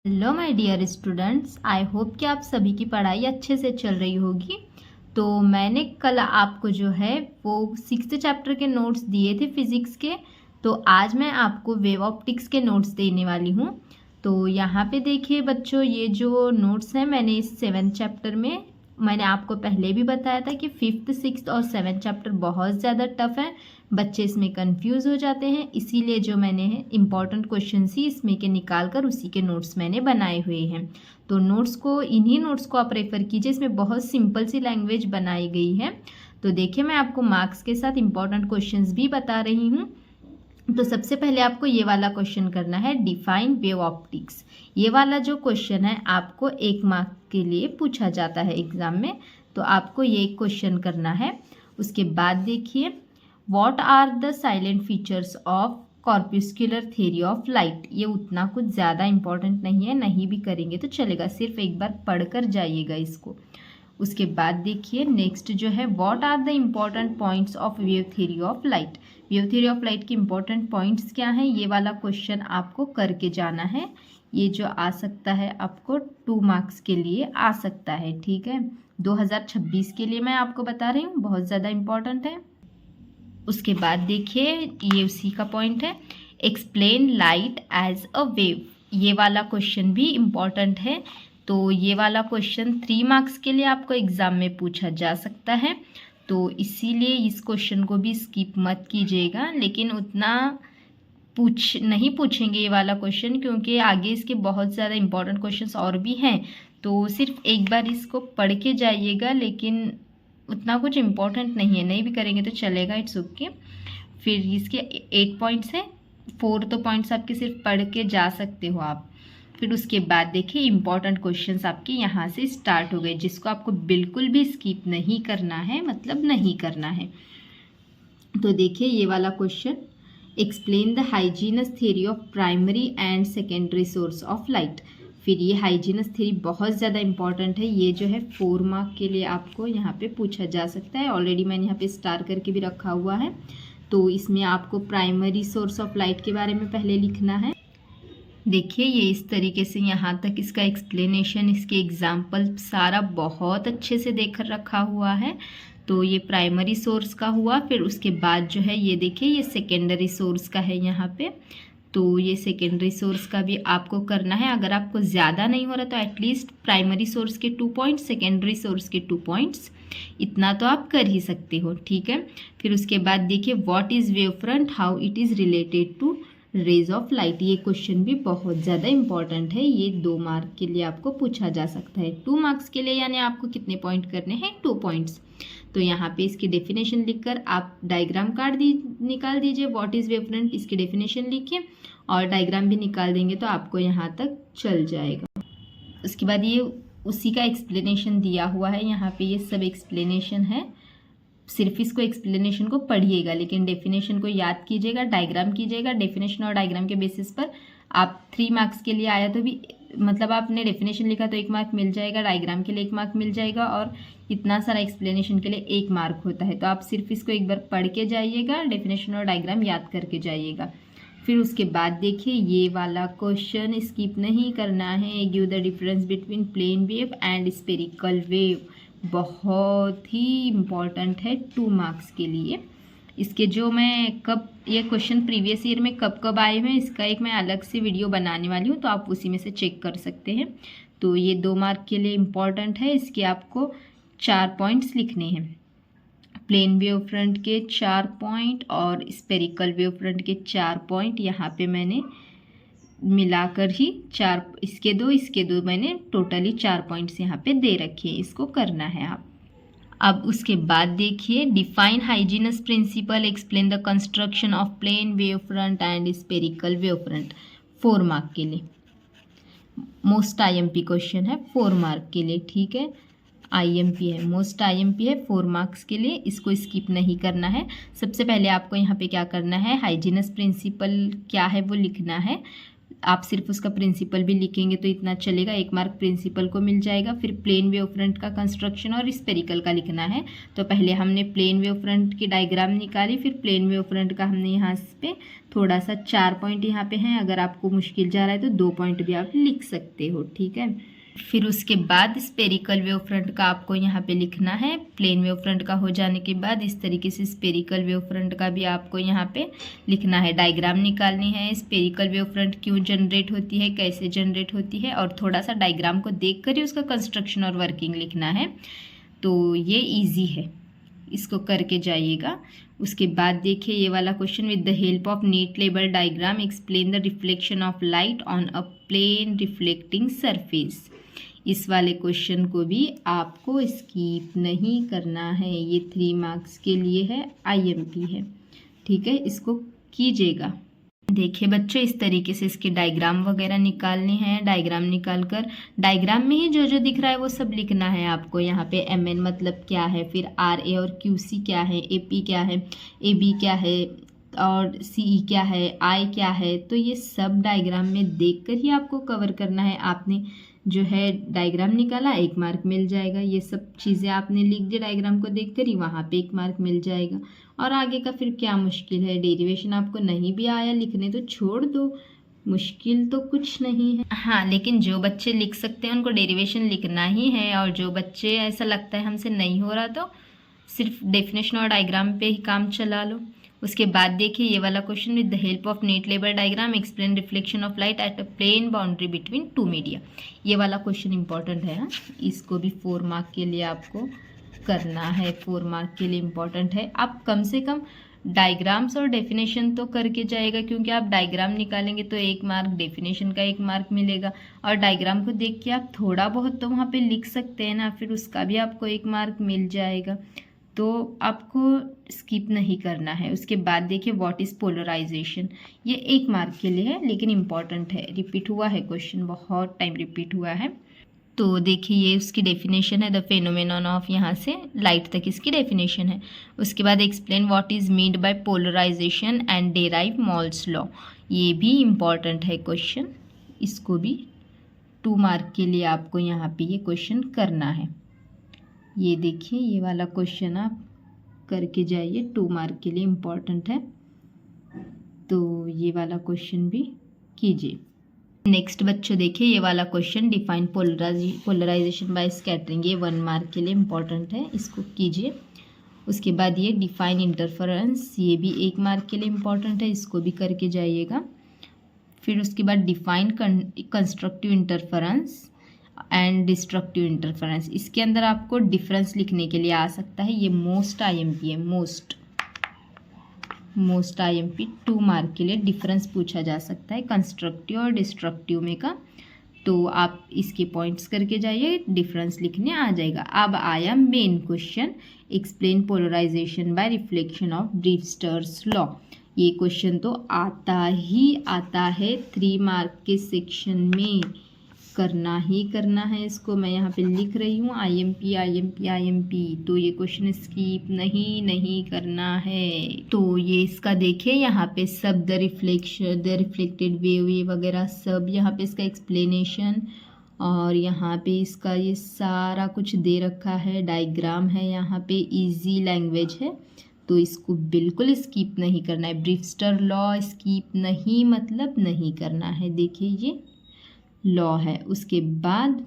Hello my dear students, I hope कि आप सभी की पढ़ाई अच्छे से चल रही होगी। तो मैंने कल आपको जो है वो 6th चैप्टर के नोट्स दिए थे फिजिक्स के। तो आज मैं आपको वेव ऑप्टिक्स के नोट्स देने वाली हूँ। तो यहाँ पे देखिए बच्चों, ये जो नोट्स हैं मैंने इस 7th चैप्टर में, मैंने आपको पहले भी बताया था कि 5th 6th और 7th चैप्टर बहुत ज़्यादा टफ है, बच्चे इसमें कंफ्यूज हो जाते हैं। इसीलिए जो मैंने इम्पॉर्टेंट क्वेश्चन ही इसमें के निकाल कर उसी के नोट्स मैंने बनाए हुए हैं। तो इन्हीं नोट्स को आप रेफ़र कीजिए, इसमें बहुत सिंपल सी लैंग्वेज बनाई गई है। तो देखिए, मैं आपको मार्क्स के साथ इम्पॉर्टेंट क्वेश्चंस भी बता रही हूँ। तो सबसे पहले आपको ये वाला क्वेश्चन करना है, डिफाइन वेव ऑप्टिक्स। ये वाला जो क्वेश्चन है आपको 1 मार्क के लिए पूछा जाता है एग्जाम में। तो आपको ये क्वेश्चन करना है। उसके बाद देखिए, what are the silent features of corpuscular theory of light. ये उतना कुछ ज़्यादा इंपॉर्टेंट नहीं है, नहीं भी करेंगे तो चलेगा, सिर्फ एक बार पढ़कर जाइएगा इसको। उसके बाद देखिए नेक्स्ट जो है, what are the important points of wave theory of light. Wave theory of light के इम्पॉर्टेंट पॉइंट्स क्या हैं, ये वाला क्वेश्चन आपको करके जाना है। ये जो आ सकता है आपको 2 मार्क्स के लिए आ सकता है, ठीक है। 2026 के लिए मैं आपको बता रही हूँ, बहुत ज़्यादा इम्पॉर्टेंट है। उसके बाद देखिए, ये उसी का पॉइंट है, explain light as a wave. ये वाला क्वेश्चन भी इम्पॉर्टेंट है। तो ये वाला क्वेश्चन 3 मार्क्स के लिए आपको एग्ज़ाम में पूछा जा सकता है। तो इसीलिए इस क्वेश्चन को भी स्किप मत कीजिएगा, लेकिन उतना नहीं पूछेंगे ये वाला क्वेश्चन, क्योंकि आगे इसके बहुत ज़्यादा इंपॉर्टेंट क्वेश्चंस और भी हैं। तो सिर्फ एक बार इसको पढ़ के जाइएगा, लेकिन उतना कुछ इम्पोर्टेंट नहीं है, नहीं भी करेंगे तो चलेगा, इट्स ओके। फिर इसके 8 पॉइंट्स हैं, 4 तो पॉइंट्स आपके सिर्फ पढ़ के जा सकते हो आप। फिर उसके बाद देखिए, इंपॉर्टेंट क्वेश्चंस आपके यहाँ से स्टार्ट हो गए, जिसको आपको बिल्कुल भी स्किप नहीं करना है, मतलब नहीं करना है। तो देखिए ये वाला question, explain the Huygens theory of primary and secondary source of light. फिर ये हाइजीनस थ्योरी बहुत ज़्यादा इंपॉर्टेंट है। ये जो है 4 मार्क के लिए आपको यहाँ पे पूछा जा सकता है। ऑलरेडी मैंने यहाँ पे स्टार करके भी रखा हुआ है। तो इसमें आपको प्राइमरी सोर्स ऑफ लाइट के बारे में पहले लिखना है। देखिए ये इस तरीके से यहाँ तक इसका एक्सप्लेनेशन, इसके एग्जाम्पल सारा बहुत अच्छे से देकर रखा हुआ है। तो ये प्राइमरी सोर्स का हुआ। फिर उसके बाद जो है ये देखिए, ये सेकेंडरी सोर्स का है यहाँ पे। तो ये सेकेंडरी सोर्स का भी आपको करना है। अगर आपको ज़्यादा नहीं हो रहा तो एटलीस्ट प्राइमरी सोर्स के 2 पॉइंट्स, सेकेंडरी सोर्स के 2 पॉइंट्स, इतना तो आप कर ही सकते हो, ठीक है। फिर उसके बाद देखिए, what is wave front, how it is related to rays of light. ये क्वेश्चन भी बहुत ज़्यादा इंपॉर्टेंट है। ये 2 मार्क के लिए आपको पूछा जा सकता है। 2 मार्क्स के लिए यानी आपको कितने पॉइंट करने हैं, 2 पॉइंट्स। तो यहाँ पे इसकी डेफिनेशन लिखकर आप डायग्राम निकाल दीजिए। व्हाट इज़ वेव फ्रंट, इसकी डेफिनेशन लिखिए और डायग्राम भी निकाल देंगे तो आपको यहाँ तक चल जाएगा। उसके बाद ये उसी का एक्सप्लेनेशन दिया हुआ है, यहाँ पे ये सब एक्सप्लेनेशन है। सिर्फ इसको एक्सप्लेनेशन को पढ़िएगा, लेकिन डेफिनेशन को याद कीजिएगा, डायग्राम कीजिएगा। डेफिनेशन और डायग्राम के बेसिस पर आप 3 मार्क्स के लिए आया तो भी, मतलब आपने डेफिनेशन लिखा तो 1 मार्क मिल जाएगा, डायग्राम के लिए 1 मार्क मिल जाएगा, और इतना सारा एक्सप्लेनेशन के लिए 1 मार्क होता है। तो आप सिर्फ इसको एक बार पढ़ के जाइएगा, डेफिनेशन और डायग्राम याद करके जाइएगा। फिर उसके बाद देखिए, ये वाला क्वेश्चन स्किप नहीं करना है। Give the difference between plane wave and spherical wave. बहुत ही इम्पॉर्टेंट है 2 मार्क्स के लिए। इसके जो मैं कब ये क्वेश्चन प्रीवियस ईयर में कब आए हैं, इसका एक मैं अलग से वीडियो बनाने वाली हूँ, तो आप उसी में से चेक कर सकते हैं। तो ये 2 मार्क के लिए इम्पॉर्टेंट है। इसके आपको 4 पॉइंट्स लिखने हैं। प्लेन वेव फ्रंट के 4 पॉइंट और स्पेरिकल वेव फ्रंट के 4 पॉइंट, यहाँ पे मैंने मिलाकर ही 4, इसके दो मैंने टोटली 4 पॉइंट्स यहाँ पे दे रखे हैं। इसको करना है आप। अब उसके बाद देखिए, define Huygens principle, explain the construction of plane wave front and spherical wave front. 4 mark के लिए मोस्ट आईएमपी क्वेश्चन है, 4 मार्क के लिए, ठीक है। आईएमपी है, मोस्ट आईएमपी है, 4 मार्क्स के लिए। इसको स्किप नहीं करना है। सबसे पहले आपको यहाँ पे क्या करना है, हाइजीनस प्रिंसिपल क्या है वो लिखना है। आप सिर्फ उसका प्रिंसिपल भी लिखेंगे तो इतना चलेगा, 1 मार्क प्रिंसिपल को मिल जाएगा। फिर प्लेन वेव फ्रंट का कंस्ट्रक्शन और स्पेरिकल का लिखना है। तो पहले हमने प्लेन वेव फ्रंट की डायग्राम निकाली, फिर प्लेन वेव फ्रंट का हमने यहाँ पे थोड़ा सा 4 पॉइंट यहाँ पे हैं। अगर आपको मुश्किल जा रहा है तो 2 पॉइंट भी आप लिख सकते हो, ठीक है। फिर उसके बाद स्पेरिकल वेव फ्रंट का आपको यहाँ पे लिखना है। प्लेन वेव फ्रंट का हो जाने के बाद इस तरीके से स्पेरिकल वेव फ्रंट का भी आपको यहाँ पे लिखना है, डायग्राम निकालनी है। स्पेरिकल वेव फ्रंट क्यों जनरेट होती है, कैसे जनरेट होती है, और थोड़ा सा डायग्राम को देख कर ही उसका कंस्ट्रक्शन और वर्किंग लिखना है। तो ये ईजी है, इसको करके जाइएगा। उसके बाद देखिए ये वाला question, with the help of neat label diagram explain the reflection of light on a plane reflecting surface. इस वाले क्वेश्चन को भी आपको स्किप नहीं करना है, ये 3 मार्क्स के लिए है, IMP है, ठीक है। इसको कीजिएगा। देखिए बच्चों, इस तरीके से इसके डायग्राम वगैरह निकालने हैं। डायग्राम निकाल कर डायग्राम में ही जो जो दिख रहा है वो सब लिखना है आपको। यहाँ पे MN मतलब क्या है, फिर RA और QC क्या है, AP क्या है, AB क्या है, और CE क्या है, I क्या है। तो ये सब डायग्राम में देख कर ही आपको कवर करना है। आपने जो है डायग्राम निकाला, 1 मार्क मिल जाएगा। ये सब चीज़ें आपने लिख दी डायग्राम को देख कर ही, वहाँ पे 1 मार्क मिल जाएगा। और आगे का फिर क्या मुश्किल है, डेरिवेशन आपको नहीं भी आया लिखने तो छोड़ दो, मुश्किल तो कुछ नहीं है। हाँ, लेकिन जो बच्चे लिख सकते हैं उनको डेरिवेशन लिखना ही है, और जो बच्चे ऐसा लगता है हमसे नहीं हो रहा तो सिर्फ डेफिनेशन और डायग्राम पे ही काम चला लो। उसके बाद देखिए ये वाला question, with the help of neat label diagram explain reflection of light at a plane boundary between 2 media. ये वाला क्वेश्चन इंपॉर्टेंट है, हाँ, इसको भी 4 मार्क के लिए आपको करना है, 4 मार्क के लिए इम्पॉर्टेंट है। आप कम से कम डायग्राम्स और डेफिनेशन तो करके जाएगा, क्योंकि आप डायग्राम निकालेंगे तो 1 मार्क, डेफिनेशन का 1 मार्क मिलेगा। और डायग्राम को देख के आप थोड़ा बहुत तो वहाँ पे लिख सकते हैं ना, फिर उसका भी आपको 1 मार्क मिल जाएगा। तो आपको स्किप नहीं करना है। उसके बाद देखिए व्हाट इज़ पोलराइजेशन, ये 1 मार्क के लिए है लेकिन इम्पॉर्टेंट है, रिपीट हुआ है क्वेश्चन, बहुत टाइम रिपीट हुआ है। तो देखिए ये उसकी डेफिनेशन है, द फेनोमेनन ऑफ, यहाँ से लाइट तक इसकी डेफिनेशन है। उसके बाद explain what is meant by polarisation and derive Malus law, ये भी इम्पॉर्टेंट है क्वेश्चन, इसको भी 2 मार्क के लिए आपको यहाँ पे ये क्वेश्चन करना है। ये देखिए ये वाला क्वेश्चन आप करके जाइए, 2 मार्क के लिए इम्पॉर्टेंट है, तो ये वाला क्वेश्चन भी कीजिए। नेक्स्ट बच्चों देखिए ये वाला question, define polarization by scattering, ये 1 मार्क के लिए इम्पॉर्टेंट है, इसको कीजिए। उसके बाद ये डिफाइन इंटरफेरेंस, ये भी 1 मार्क के लिए इम्पॉर्टेंट है, इसको भी करके जाइएगा। फिर उसके बाद define constructive interference and destructive interference, इसके अंदर आपको डिफरेंस लिखने के लिए आ सकता है, ये मोस्ट IMP है, मोस्ट IMP 2 मार्क के लिए डिफरेंस पूछा जा सकता है कंस्ट्रक्टिव और डिस्ट्रक्टिव में का। तो आप इसके पॉइंट्स करके जाइए, डिफरेंस लिखने आ जाएगा। अब आया main question, explain polarisation by reflection of Brewster's law. ये क्वेश्चन तो आता ही आता है 3 मार्क के सेक्शन में, करना ही करना है इसको। मैं यहाँ पे लिख रही हूँ IMP IMP IMP, तो ये क्वेश्चन स्किप नहीं करना है। तो ये इसका देखिए यहाँ पे सब द रिफ्लेक्टेड वेव, ये वगैरह सब यहाँ पे इसका एक्सप्लेनेशन, और यहाँ पे इसका ये सारा कुछ दे रखा है, डायग्राम है, यहाँ पे इजी लैंग्वेज है, तो इसको बिल्कुल स्किप नहीं करना है। ब्रीफस्टर लॉ स्किप नहीं मतलब नहीं करना है, देखिए ये लॉ है। उसके बाद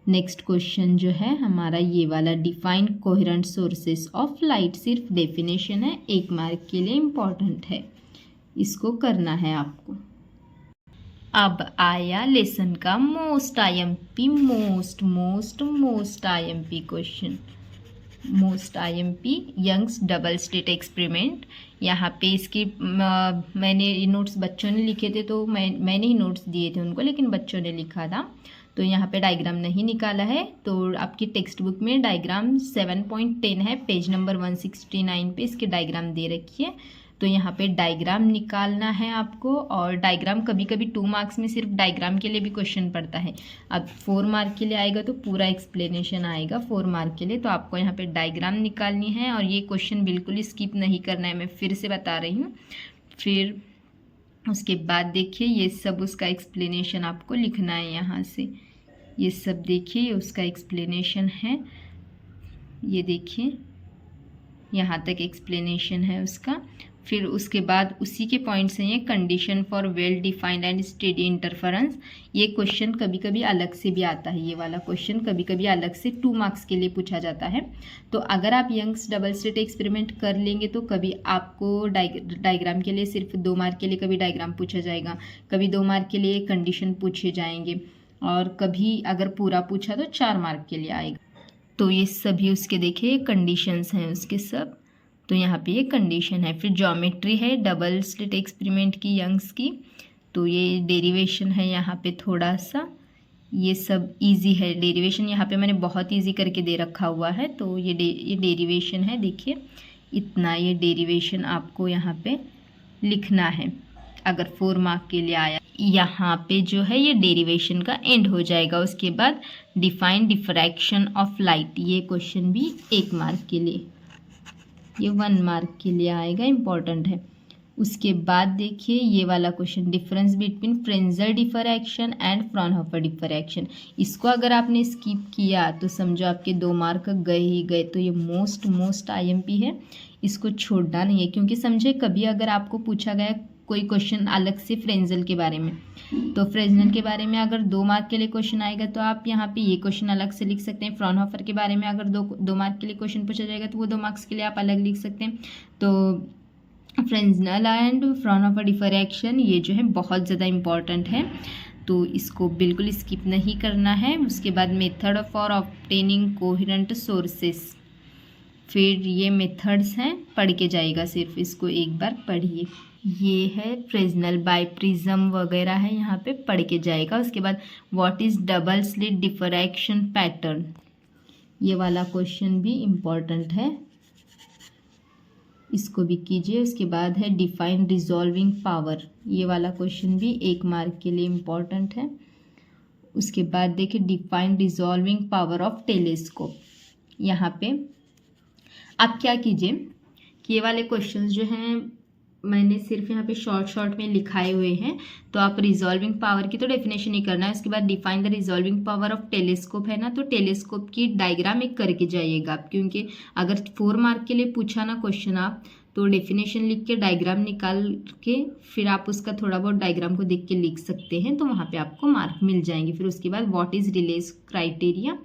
नेक्स्ट क्वेश्चन जो है हमारा ये वाला, define coherent sources of light, सिर्फ डेफिनेशन है, 1 मार्क के लिए इम्पॉर्टेंट है, इसको करना है आपको। अब आया लेसन का most IMP question, most IMP Young's double slit experiment. यहाँ पे इसकी मैंने नोट्स बच्चों ने लिखे थे, तो मैंने ही नोट्स दिए थे उनको, लेकिन बच्चों ने लिखा था, तो यहाँ पे डायग्राम नहीं निकाला है। तो आपकी टेक्स्ट बुक में डायग्राम 7.10 है, पेज नंबर 169 पे इसके डायग्राम दे रखी है। तो यहाँ पे डायग्राम निकालना है आपको, और डायग्राम कभी कभी 2 मार्क्स में सिर्फ डायग्राम के लिए भी क्वेश्चन पड़ता है। अब 4 मार्क के लिए आएगा तो पूरा एक्सप्लेनेशन आएगा 4 मार्क के लिए, तो आपको यहाँ पे डायग्राम निकालनी है, और ये क्वेश्चन बिल्कुल स्किप नहीं करना है, मैं फिर से बता रही हूँ। फिर उसके बाद देखिए ये सब उसका एक्सप्लेनेशन आपको लिखना है यहाँ से। ये सब देखिए ये उसका एक्सप्लेनेशन है, ये देखिए यहाँ तक एक्सप्लेनेशन है उसका। फिर उसके बाद उसी के पॉइंट्स हैं ये condition for well defined and steady interference. ये क्वेश्चन कभी कभी अलग से भी आता है, ये वाला क्वेश्चन कभी कभी अलग से 2 मार्क्स के लिए पूछा जाता है। तो अगर आप यंग्स डबल स्लिट एक्सपेरिमेंट कर लेंगे तो कभी आपको डायग्राम के लिए सिर्फ 2 मार्क के लिए कभी डायग्राम पूछा जाएगा, कभी 2 मार्क के लिए कंडीशन पूछे जाएंगे, और कभी अगर पूरा पूछा तो 4 मार्क के लिए आएगा। तो ये सभी उसके देखिए कंडीशंस हैं उसके सब, तो यहाँ पे ये कंडीशन है। फिर ज्योमेट्री है डबल स्लिट एक्सपेरिमेंट की यंग्स की, तो ये डेरिवेशन है यहाँ पे थोड़ा सा, ये सब इजी है। डेरिवेशन यहाँ पे मैंने बहुत इजी करके दे रखा हुआ है, तो ये डेरिवेशन है, देखिए इतना ये डेरिवेशन आपको यहाँ पे लिखना है अगर 4 मार्क के लिए आया। यहाँ पे जो है ये डेरिवेशन का एंड हो जाएगा। उसके बाद डिफाइन डिफ्रैक्शन ऑफ लाइट, ये क्वेश्चन भी 1 मार्क के लिए, ये 1 मार्क के लिए आएगा, इम्पॉर्टेंट है। उसके बाद देखिए ये वाला question difference between Fresnel diffraction and Fraunhofer diffraction. इसको अगर आपने स्किप किया तो समझो आपके 2 मार्क गए ही गए। तो ये मोस्ट आईएमपी है, इसको छोड़ना नहीं है, क्योंकि समझे कभी अगर आपको पूछा गया कोई क्वेश्चन अलग से फ्रेंजल के बारे में, तो फ्रेंजल के बारे में अगर 2 मार्क के लिए क्वेश्चन आएगा तो आप यहाँ पे ये क्वेश्चन अलग से लिख सकते हैं। फ्रॉनहोफर के बारे में अगर 2 मार्क के लिए क्वेश्चन पूछा जाएगा तो वो 2 मार्क्स के लिए आप अलग लिख सकते हैं। तो फ्रेंजल एंड फ्रॉनहोफर डिफरैक्शन ये जो है बहुत ज़्यादा इम्पॉर्टेंट है, तो इसको बिल्कुल स्किप नहीं करना है। उसके बाद method for obtaining coherent sources, फिर ये मेथड्स हैं, पढ़ के जाइएगा, सिर्फ इसको एक बार पढ़िए। ये है फ्रेस्नेल बाइप्रिज्म वगैरह है, यहाँ पे पढ़ के जाएगा। उसके बाद what is double slit diffraction pattern, ये वाला क्वेश्चन भी इम्पॉर्टेंट है, इसको भी कीजिए। उसके बाद है डिफाइन रिजॉल्विंग पावर, ये वाला क्वेश्चन भी 1 मार्क के लिए इम्पॉर्टेंट है। उसके बाद देखिए define resolving power of telescope. यहाँ पे आप क्या कीजिए कि ये वाले क्वेश्चंस जो हैं मैंने सिर्फ यहाँ पे शॉर्ट में लिखाए हुए हैं, तो आप रिजॉल्विंग पावर की तो डेफिनेशन ही करना है। उसके बाद define the resolving power of telescope है ना, तो टेलीस्कोप की डायग्राम एक करके जाइएगा आप, क्योंकि अगर 4 मार्क के लिए पूछा ना क्वेश्चन आप, तो डेफिनेशन लिख के डायग्राम निकाल के फिर आप उसका थोड़ा बहुत डायग्राम को देख के लिख सकते हैं, तो वहाँ पे आपको मार्क मिल जाएंगे। फिर उसके बाद व्हाट इज़ रिलेस क्राइटेरिया,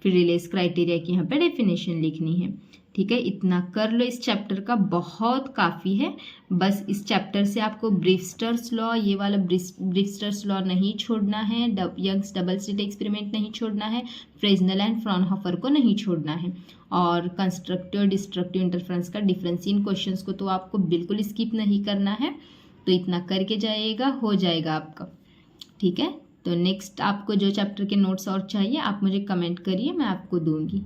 फिर रिलेस क्राइटेरिया की यहाँ पे डेफिनेशन लिखनी है। ठीक है, इतना कर लो, इस चैप्टर का बहुत काफ़ी है। बस इस चैप्टर से आपको ब्रीफस्टर्स लॉ, ये वाला ब्रीफस्टर्स लॉ नहीं छोड़ना है, यंग्स डबल स्लिट एक्सपेरिमेंट नहीं छोड़ना है, फ्रेस्नेल एंड फ्रॉनहोफर को नहीं छोड़ना है, और कंस्ट्रक्टिव और डिस्ट्रक्टिव इंटरफेरेंस का डिफरेंस, इन क्वेश्चंस को तो आपको बिल्कुल स्किप नहीं करना है। तो इतना करके जाइएगा, हो जाएगा आपका। ठीक है, तो नेक्स्ट आपको जो चैप्टर के नोट्स और चाहिए आप मुझे कमेंट करिए, मैं आपको दूंगी।